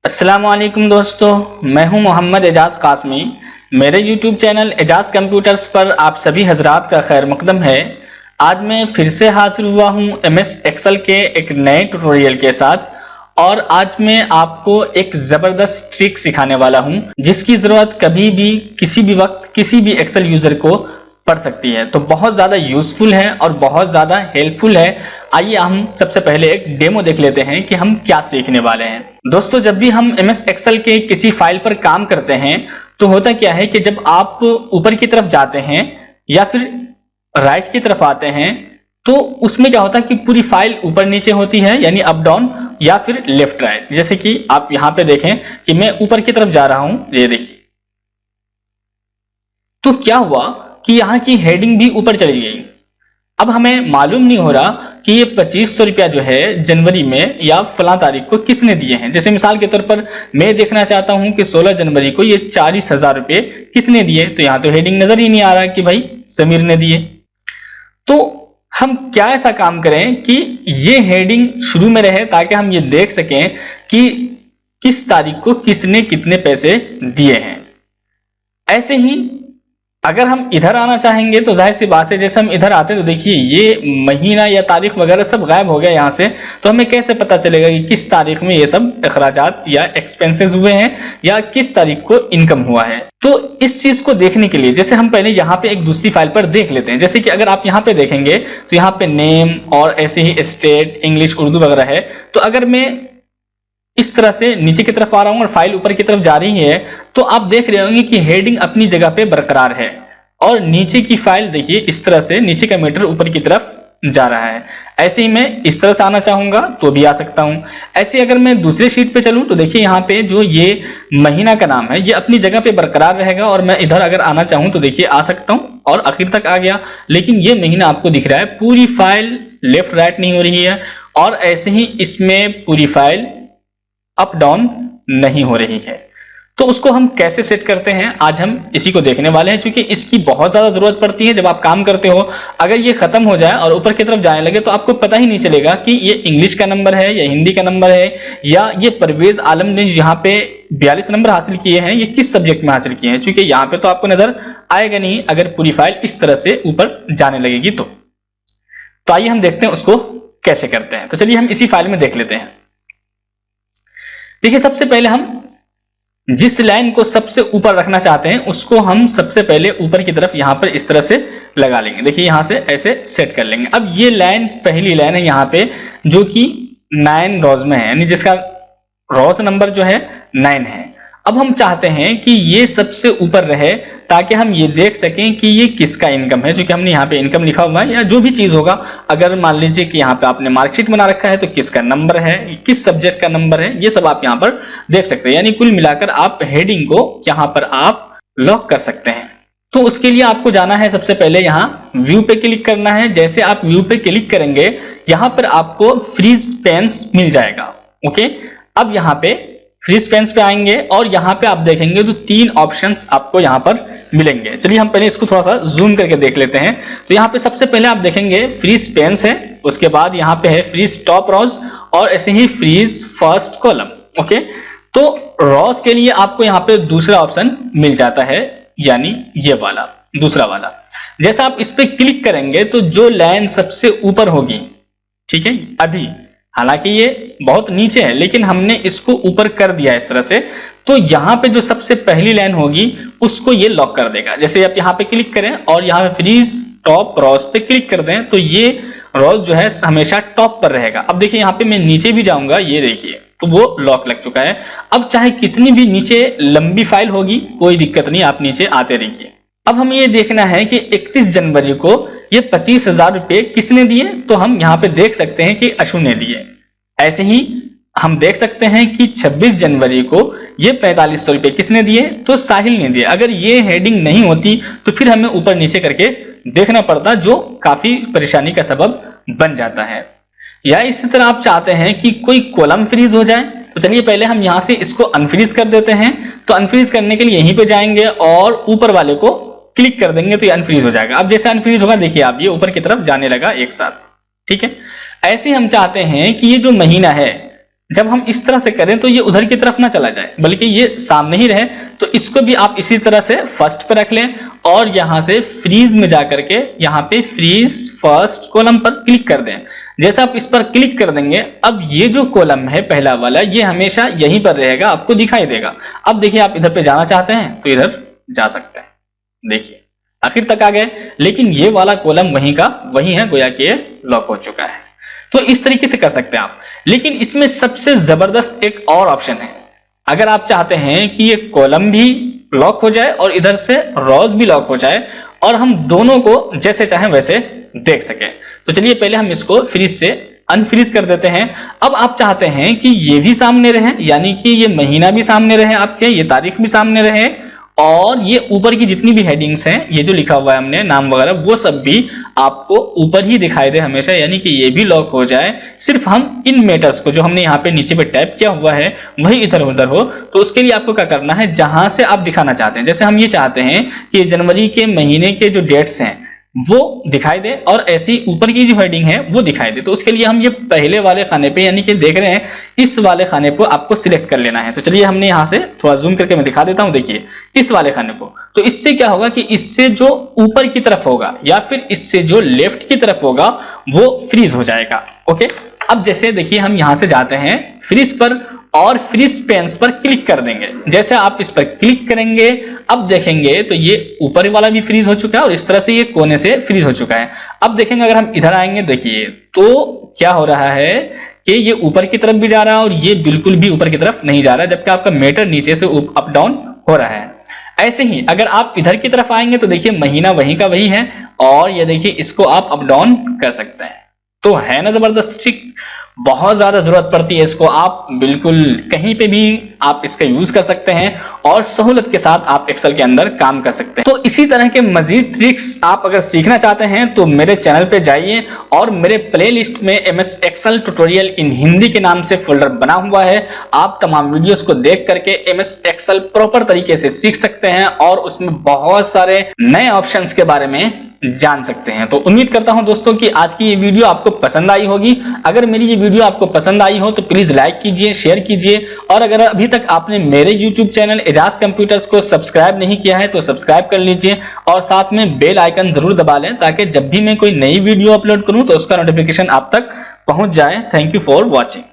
अस्सलामुअलैकुम दोस्तों, मैं हूं मोहम्मद एजाज कासमी। मेरे YouTube चैनल एजाज कंप्यूटर्स पर आप सभी हजरात का खैर मकदम है। आज मैं फिर से हाजिर हुआ हूं MS एक्सेल के एक नए ट्यूटोरियल के साथ और आज मैं आपको एक ज़बरदस्त ट्रिक सिखाने वाला हूं जिसकी ज़रूरत कभी भी किसी भी वक्त किसी भी एक्सेल यूज़र को पड़ सकती है। तो बहुत ज़्यादा यूज़फुल है और बहुत ज़्यादा हेल्पफुल है। आइए हम सबसे पहले एक डेमो देख लेते हैं कि हम क्या सीखने वाले हैं। दोस्तों, जब भी हम MS एक्सेल के किसी फाइल पर काम करते हैं तो होता क्या है कि जब आप ऊपर की तरफ जाते हैं या फिर राइट की तरफ आते हैं तो उसमें क्या होता है कि पूरी फाइल ऊपर नीचे होती है, यानी अप डाउन या फिर लेफ्ट राइट। जैसे कि आप यहाँ पे देखें कि मैं ऊपर की तरफ जा रहा हूं, ये देखिए। तो क्या हुआ कि यहाँ की हेडिंग भी ऊपर चली गई। अब हमें मालूम नहीं हो रहा कि ये 2500 रुपया जो है जनवरी में या फला तारीख को किसने दिए हैं। जैसे मिसाल के तौर पर मैं देखना चाहता हूं कि 16 जनवरी को ये 40,000 रुपये किसने दिए, तो यहाँ तो हेडिंग नजर ही नहीं आ रहा कि भाई समीर ने दिए। तो हम क्या ऐसा काम करें कि ये हेडिंग शुरू में रहे ताकि हम ये देख सकें कि किस तारीख को किसने कितने पैसे दिए हैं। ऐसे ही अगर हम इधर आना चाहेंगे तो जाहिर सी बात है, जैसे हम इधर आते हैं तो देखिए ये महीना या तारीख वगैरह सब गायब हो गया यहाँ से। तो हमें कैसे पता चलेगा कि किस तारीख में ये सब अखराजात या एक्सपेंसेस हुए हैं या किस तारीख को इनकम हुआ है। तो इस चीज को देखने के लिए जैसे हम पहले यहाँ पे एक दूसरी फाइल पर देख लेते हैं। जैसे कि अगर आप यहाँ पे देखेंगे तो यहाँ पे नेम और ऐसे ही स्टेट, इंग्लिश, उर्दू वगैरह है। तो अगर मैं इस तरह से नीचे की तरफ आ रहा हूं और फाइल ऊपर की तरफ जा रही है तो आप देख रहे होंगे कि हेडिंग अपनी जगह पे बरकरार है और नीचे की फाइल देखिए इस तरह से नीचे का मीटर ऊपर की तरफ जा रहा है। ऐसे ही मैं इस तरह से आना चाहूंगा तो भी आ सकता हूं। ऐसे अगर मैं दूसरे शीट पे चलूं तो देखिए यहाँ पे जो ये महीना का नाम है ये अपनी जगह पे बरकरार रहेगा और मैं इधर अगर आना चाहूं तो देखिए आ सकता हूं और आखिर तक आ गया। लेकिन ये महीना आपको दिख रहा है, पूरी फाइल लेफ्ट राइट नहीं हो रही है और ऐसे ही इसमें पूरी फाइल अप डाउन नहीं हो रही है। तो उसको हम कैसे सेट करते हैं आज हम इसी को देखने वाले हैं, क्योंकि इसकी बहुत ज्यादा जरूरत पड़ती है जब आप काम करते हो। अगर ये खत्म हो जाए और ऊपर की तरफ जाने लगे तो आपको पता ही नहीं चलेगा कि ये इंग्लिश का नंबर है या हिंदी का नंबर है या ये परवेज आलम ने यहाँ पे 42 नंबर हासिल किए हैं ये किस सब्जेक्ट में हासिल किए हैं, क्योंकि यहाँ पे तो आपको नजर आएगा नहीं अगर पूरी फाइल इस तरह से ऊपर जाने लगेगी। तो आइए हम देखते हैं उसको कैसे करते हैं। तो चलिए हम इसी फाइल में देख लेते हैं। देखिए, सबसे पहले हम जिस लाइन को सबसे ऊपर रखना चाहते हैं उसको हम सबसे पहले ऊपर की तरफ यहां पर इस तरह से लगा लेंगे। देखिए यहां से ऐसे सेट कर लेंगे। अब ये लाइन पहली लाइन है यहां पे जो कि 9 रोज में है, यानी जिसका रोज नंबर जो है 9 है। अब हम चाहते हैं कि ये सबसे ऊपर रहे ताकि हम ये देख सकें कि ये किसका इनकम है, क्योंकि हमने यहाँ पे इनकम लिखा हुआ है या जो भी चीज होगा। अगर मान लीजिए कि यहाँ पे आपने मार्कशीट बना रखा है तो किसका नंबर है, किस सब्जेक्ट का नंबर है, ये सब आप यहाँ पर देख सकते हैं। यानी कुल मिलाकर आप हेडिंग को यहाँ पर आप लॉक कर सकते हैं। तो उसके लिए आपको जाना है सबसे पहले यहाँ व्यू पे क्लिक करना है। जैसे आप व्यू पे क्लिक करेंगे यहाँ पर आपको फ्रीज पेन्स मिल जाएगा। ओके, अब यहाँ पे फ्रीज पेन्स पे आएंगे और यहाँ पे आप देखेंगे तो 3 ऑप्शंस आपको यहाँ पर मिलेंगे। चलिए हम पहले इसको थोड़ा सा जूम करके देख लेते हैं। तो यहाँ पे सबसे पहले आप देखेंगे फ्रीज पेन्स है, उसके बाद यहाँ पे है फ्रीज टॉप रोज और ऐसे ही फ्रीज फर्स्ट कॉलम। ओके, तो रोज के लिए आपको यहाँ पे दूसरा ऑप्शन मिल जाता है, यानी ये वाला दूसरा वाला। जैसा आप इस पे क्लिक करेंगे तो जो लाइन सबसे ऊपर होगी, ठीक है, अभी हालांकि ये बहुत नीचे है लेकिन हमने इसको ऊपर कर दिया इस तरह से, तो यहाँ पे जो सबसे पहली लाइन होगी उसको ये लॉक कर देगा। जैसे आप यहाँ पे क्लिक करें और यहाँ पे फ्रीज टॉप रोज पे क्लिक कर दें तो ये रोज जो है हमेशा टॉप पर रहेगा। अब देखिए यहाँ पे मैं नीचे भी जाऊंगा, ये देखिए तो वो लॉक लग चुका है। अब चाहे कितनी भी नीचे लंबी फाइल होगी कोई दिक्कत नहीं, आप नीचे आते रहिए। अब हमें ये देखना है कि 31 जनवरी को ये 25,000 रुपये किसने दिए, तो हम यहाँ पे देख सकते हैं कि अशु ने दिए। ऐसे ही हम देख सकते हैं कि 26 जनवरी को ये 4500 रुपये किसने दिए, तो साहिल ने दिए। अगर ये हेडिंग नहीं होती तो फिर हमें ऊपर नीचे करके देखना पड़ता, जो काफी परेशानी का सबब बन जाता है। या इसी तरह आप चाहते हैं कि कोई कॉलम फ्रीज हो जाए, तो चलिए पहले हम यहां से इसको अनफ्रीज कर देते हैं। तो अनफ्रीज करने के लिए यहीं पे जाएंगे और ऊपर वाले को क्लिक कर देंगे तो ये अनफ्रीज हो जाएगा। अब जैसे अनफ्रीज होगा देखिए आप ये ऊपर की तरफ जाने लगा एक साथ, ठीक है। ऐसे हम चाहते हैं कि ये जो महीना है जब हम इस तरह से करें तो ये उधर की तरफ ना चला जाए, बल्कि ये सामने ही रहे। तो इसको भी आप इसी तरह से फर्स्ट पर रख लें और यहां से फ्रीज में जाकर के यहाँ पे फ्रीज फर्स्ट कॉलम पर क्लिक कर दें। जैसे आप इस पर क्लिक कर देंगे, अब ये जो कॉलम है पहला वाला, ये हमेशा यहीं पर रहेगा, आपको दिखाई देगा। अब देखिए आप इधर पे जाना चाहते हैं तो इधर जा सकते हैं, देखिए आखिर तक आ गए, लेकिन ये वाला कॉलम वहीं का वहीं है, गोया कि ये लॉक हो चुका है। तो इस तरीके से कर सकते हैं आप। लेकिन इसमें सबसे जबरदस्त एक और ऑप्शन है। अगर आप चाहते हैं कि ये कॉलम भी लॉक हो जाए और इधर से रॉज भी लॉक हो जाए और हम दोनों को जैसे चाहें वैसे देख सकें, तो चलिए पहले हम इसको फ्रीज से अनफ्रीज कर देते हैं। अब आप चाहते हैं कि ये भी सामने रहे, यानी कि ये महीना भी सामने रहे आपके, ये तारीख भी सामने रहे, और ये ऊपर की जितनी भी हेडिंग्स हैं, ये जो लिखा हुआ है हमने नाम वगैरह, वो सब भी आपको ऊपर ही दिखाई दे हमेशा, यानी कि ये भी लॉक हो जाए। सिर्फ हम इन मैटर्स को जो हमने यहाँ पे नीचे पे टैप किया हुआ है वही इधर उधर हो। तो उसके लिए आपको क्या करना है, जहां से आप दिखाना चाहते हैं, जैसे हम ये चाहते हैं कि जनवरी के महीने के जो डेट्स हैं वो दिखाई दे और ऐसी ऊपर की जो हेडिंग है वो दिखाई दे, तो उसके लिए हम ये पहले वाले खाने पे, यानी कि देख रहे हैं इस वाले खाने को आपको सिलेक्ट कर लेना है। तो चलिए हमने यहाँ से थोड़ा जूम करके मैं दिखा देता हूं, देखिए इस वाले खाने को। तो इससे क्या होगा कि इससे जो ऊपर की तरफ होगा या फिर इससे जो लेफ्ट की तरफ होगा वो फ्रीज हो जाएगा। ओके, अब जैसे देखिए हम यहां से जाते हैं फ्रीज पर और फ्रीज पेन्स पर क्लिक कर देंगे। जैसे आप इस पर क्लिक करेंगे, अब देखेंगे तो ये ऊपर वाला भी फ्रीज हो चुका है और इस तरह से ये कोने से फ्रीज हो चुका है। अब देखेंगे अगर हम इधर आएंगे, देखिए तो क्या हो रहा है कि ये ऊपर की तरफ भी जा रहा है और ये बिल्कुल भी ऊपर की तरफ नहीं जा रहा है, जबकि आपका मीटर नीचे से अप डाउन हो रहा है। ऐसे ही अगर आप इधर की तरफ आएंगे तो देखिए महीना वहीं का वही है और ये देखिए इसको आप अप डाउन कर सकते हैं। तो है ना जबरदस्त ट्रिक, बहुत ज्यादा जरूरत पड़ती है इसको, आप बिल्कुल कहीं पे भी आप इसका यूज कर सकते हैं और सहूलत के साथ आप एक्सेल के अंदर काम कर सकते हैं। तो इसी तरह के मजीद ट्रिक्स आप अगर सीखना चाहते हैं तो मेरे चैनल पे जाइए और मेरे प्लेलिस्ट में MS Excel tutorial in Hindi के नाम से फोल्डर बना हुआ है। आप तमाम वीडियोस को देख करके MS एक्सेल प्रॉपर तरीके से सीख सकते हैं और उसमें बहुत सारे नए ऑप्शंस के बारे में जान सकते हैं। तो उम्मीद करता हूं दोस्तों कि आज की ये वीडियो आपको पसंद आई होगी। अगर मेरी ये वीडियो आपको पसंद आई हो तो प्लीज लाइक कीजिए, शेयर कीजिए, और अगर अभी तक आपने मेरे YouTube चैनल एजाज कंप्यूटर्स को सब्सक्राइब नहीं किया है तो सब्सक्राइब कर लीजिए और साथ में बेल आइकन जरूर दबा लें ताकि जब भी मैं कोई नई वीडियो अपलोड करूं तो उसका नोटिफिकेशन आप तक पहुंच जाए। Thank you for watching.